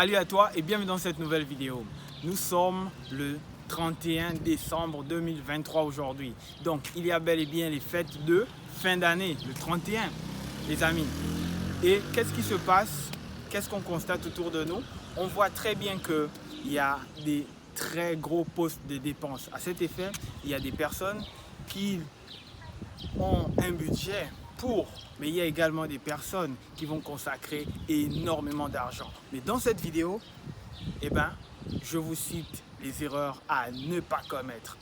Salut à toi et bienvenue dans cette nouvelle vidéo. Nous sommes le 31 décembre 2023 aujourd'hui. Donc il y a bel et bien les fêtes de fin d'année, le 31 les amis. Et qu'est-ce qui se passe? Qu'est-ce qu'on constate autour de nous? On voit très bien qu'il y a des très gros postes de dépenses. À cet effet, il y a des personnes qui ont un budget mais il y a également des personnes qui vont consacrer énormément d'argent. Mais dans cette vidéo, je vous cite les erreurs à ne pas commettre.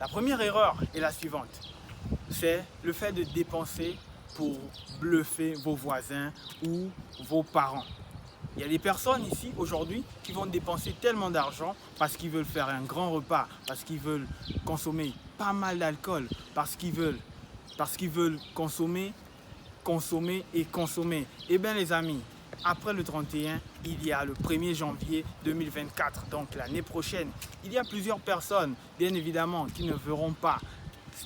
La première erreur est la suivante. C'est le fait de dépenser pour bluffer vos voisins ou vos parents. Il y a des personnes ici aujourd'hui qui vont dépenser tellement d'argent parce qu'ils veulent faire un grand repas, parce qu'ils veulent consommer pas mal d'alcool, parce qu'ils veulent consommer. Eh bien les amis, après le 31, il y a le 1er janvier 2024, donc l'année prochaine. Il y a plusieurs personnes, bien évidemment, qui ne verront pas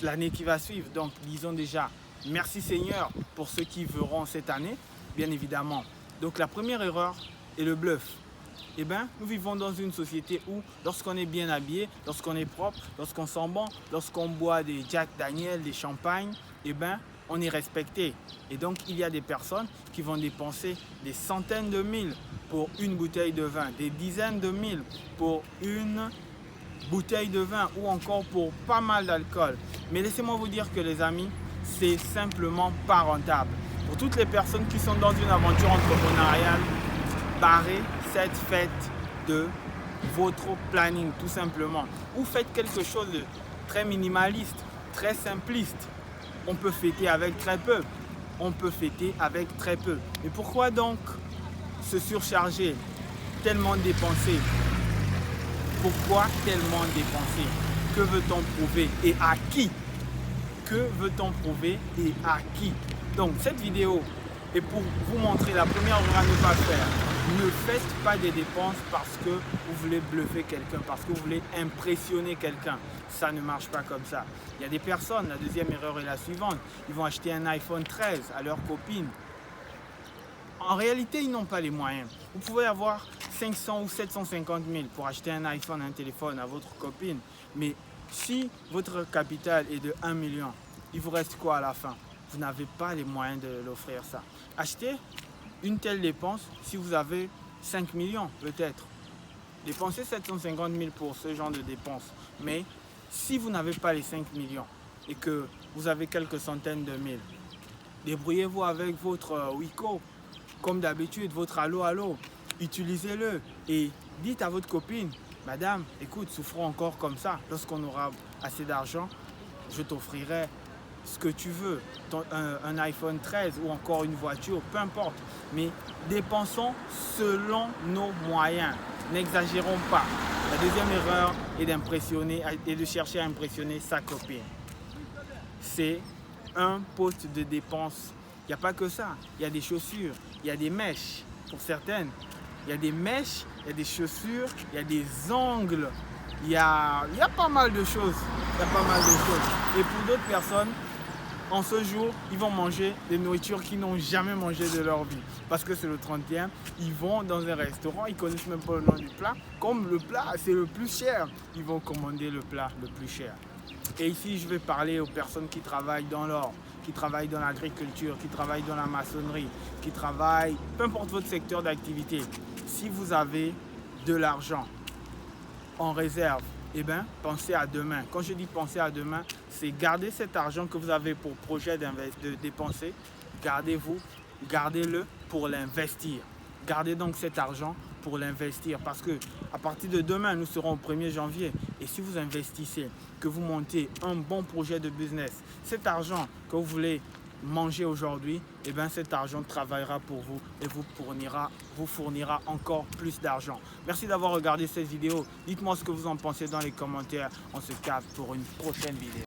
l'année qui va suivre. Donc disons déjà, merci Seigneur pour ceux qui verront cette année, bien évidemment. Donc la première erreur est le bluff. Nous vivons dans une société où lorsqu'on est bien habillé, lorsqu'on est propre, lorsqu'on sent bon, lorsqu'on boit des Jack Daniel, des champagnes, on est respecté. Et donc il y a des personnes qui vont dépenser des centaines de mille pour une bouteille de vin, des dizaines de mille pour une bouteille de vin ou encore pour pas mal d'alcool. Mais laissez-moi vous dire que les amis, c'est simplement pas rentable. Pour toutes les personnes qui sont dans une aventure entrepreneuriale, barrez cette fête de votre planning tout simplement. Ou faites quelque chose de très minimaliste, très simpliste. On peut fêter avec très peu. Mais pourquoi donc se surcharger, tellement dépenser? Pourquoi tellement dépenser? Que veut-on prouver et à qui? Donc cette vidéo est pour vous montrer la première erreur à ne pas faire. Ne faites pas des dépenses parce que vous voulez bluffer quelqu'un, parce que vous voulez impressionner quelqu'un. Ça ne marche pas comme ça. Il y a des personnes, la deuxième erreur est la suivante. Ils vont acheter un iPhone 13 à leur copine. En réalité, ils n'ont pas les moyens. Vous pouvez avoir 500 ou 750 000 pour acheter un iPhone, un téléphone à votre copine. Mais si votre capital est de 1 million, il vous reste quoi à la fin? Vous n'avez pas les moyens de l'offrir ça. Achetez une telle dépense si vous avez 5 millions peut-être. Dépensez 750 000 pour ce genre de dépenses. Mais si vous n'avez pas les 5 millions et que vous avez quelques centaines de mille, débrouillez-vous avec votre Wiko. Comme d'habitude, votre Allo, utilisez-le et dites à votre copine, madame, écoute, souffrons encore comme ça. Lorsqu'on aura assez d'argent, je t'offrirai ce que tu veux, un iPhone 13 ou encore une voiture, peu importe. Mais dépensons selon nos moyens. N'exagérons pas. La deuxième erreur est de chercher à impressionner sa copine. C'est un poste de dépense. Il n'y a pas que ça. Il y a des chaussures, il y a des mèches pour certaines. Il y a des mèches, il y a des chaussures, il y a des ongles. Il y a pas mal de choses. Et pour d'autres personnes, en ce jour, ils vont manger des nourritures qu'ils n'ont jamais mangé de leur vie. Parce que c'est le 31, ils vont dans un restaurant, ils ne connaissent même pas le nom du plat. Comme le plat, c'est le plus cher, ils vont commander le plat le plus cher. Et ici, je vais parler aux personnes qui travaillent dans l'or, qui travaillent dans l'agriculture, qui travaillent dans la maçonnerie, qui travaillent, peu importe votre secteur d'activité. Si vous avez de l'argent en réserve, pensez à demain. Quand je dis penser à demain, c'est garder cet argent que vous avez pour projet de dépenser. Gardez-le pour l'investir. Gardez donc cet argent pour l'investir parce que à partir de demain, nous serons au 1er janvier. Et si vous investissez, que vous montez un bon projet de business, cet argent que vous voulez manger aujourd'hui, cet argent travaillera pour vous et vous fournira encore plus d'argent. Merci d'avoir regardé cette vidéo. Dites-moi ce que vous en pensez dans les commentaires. On se capte pour une prochaine vidéo.